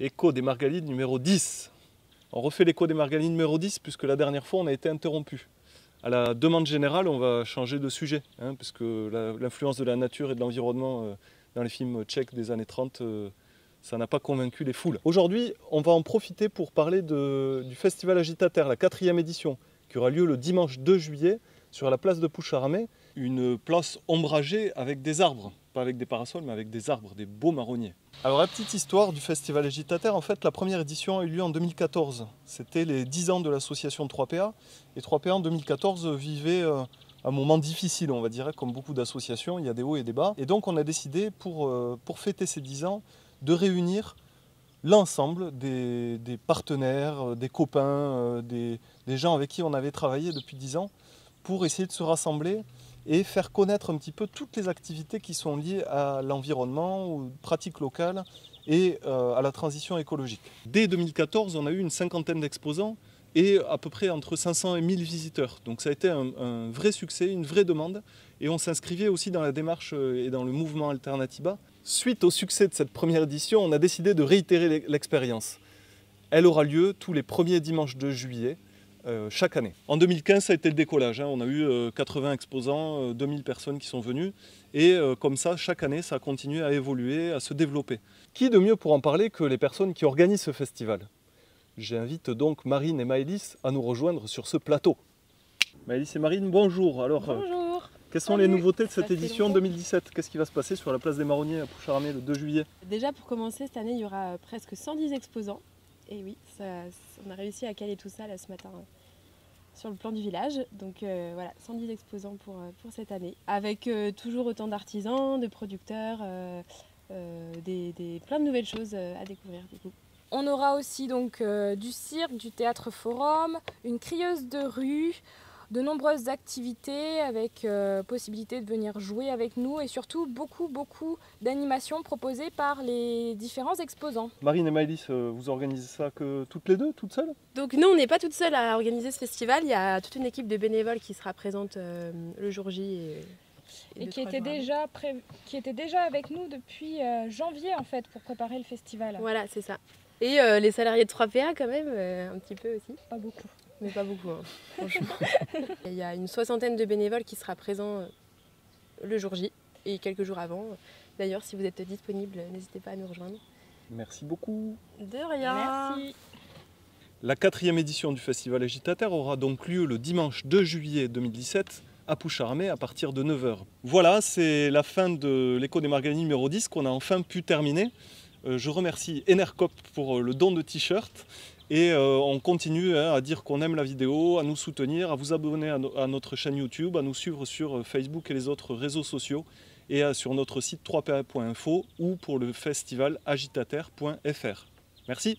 Écho des Margalides numéro 10. On refait l'écho des Margalides numéro 10 puisque la dernière fois on a été interrompu. À la demande générale, on va changer de sujet, puisque l'influence de la nature et de l'environnement dans les films tchèques des années 30, ça n'a pas convaincu les foules. Aujourd'hui, on va en profiter pour parler du Festival Agitater, la 4e édition, qui aura lieu le dimanche 2 juillet sur la place de Puigcerdà, une place ombragée avec des arbres. Pas avec des parasols, mais avec des arbres, des beaux marronniers. Alors la petite histoire du Festival Agitater, en fait la première édition a eu lieu en 2014. C'était les 10 ans de l'association 3PA. Et 3PA en 2014 vivait un moment difficile, on va dire, comme beaucoup d'associations, il y a des hauts et des bas. Et donc on a décidé pour fêter ces 10 ans de réunir l'ensemble des partenaires, des copains, des gens avec qui on avait travaillé depuis 10 ans pour essayer de se rassembler et faire connaître un petit peu toutes les activités qui sont liées à l'environnement, aux pratiques locales et à la transition écologique. Dès 2014, on a eu une cinquantaine d'exposants et à peu près entre 500 et 1000 visiteurs. Donc ça a été un vrai succès, une vraie demande, et on s'inscrivait aussi dans la démarche et dans le mouvement Alternatiba. Suite au succès de cette première édition, on a décidé de réitérer l'expérience. Elle aura lieu tous les premiers dimanches de juillet, chaque année. En 2015, ça a été le décollage. On a eu 80 exposants, 2000 personnes qui sont venues. Et comme ça, chaque année, ça a continué à évoluer, à se développer. Qui de mieux pour en parler que les personnes qui organisent ce festival? J'invite donc Marine et Maëlys à nous rejoindre sur ce plateau. Maëlys et Marine, bonjour. Alors, bonjour. Quelles sont les nouveautés de cette édition 2017? Qu'est-ce qui va se passer sur la place des Marronniers à Puigcerdà le 2 juillet? Déjà, pour commencer, cette année, il y aura presque 110 exposants. Et oui, on a réussi à caler tout ça là, ce matin sur le plan du village. Donc voilà, 110 exposants pour cette année. Avec toujours autant d'artisans, de producteurs, plein de nouvelles choses à découvrir du coup. On aura aussi donc du cirque, du théâtre forum, une crieuse de rue, de nombreuses activités avec possibilité de venir jouer avec nous et surtout beaucoup d'animations proposées par les différents exposants. Marine et Maëlys, vous organisez ça que toutes les deux, toutes seules? Donc nous, on n'est pas toutes seules à organiser ce festival, il y a toute une équipe de bénévoles qui sera présente le jour J. Et qui était déjà avec nous depuis janvier en fait pour préparer le festival. Voilà, c'est ça. Et les salariés de 3PA quand même, un petit peu aussi. Pas beaucoup. Mais pas beaucoup, franchement. Il y a une 60aine de bénévoles qui sera présent le jour J et quelques jours avant. D'ailleurs, si vous êtes disponible, n'hésitez pas à nous rejoindre. Merci beaucoup. De rien. Merci. La 4e édition du Festival Agitater aura donc lieu le dimanche 2 juillet 2017 à Puigcerdà à partir de 9 h. Voilà, c'est la fin de l'écho des Margalides numéro 10 qu'on a enfin pu terminer. Je remercie Enercop pour le don de t-shirt. Et on continue à dire qu'on aime la vidéo, à nous soutenir, à vous abonner à notre chaîne YouTube, à nous suivre sur Facebook et les autres réseaux sociaux et sur notre site 3pa.info ou pour le festival agitater.fr. Merci.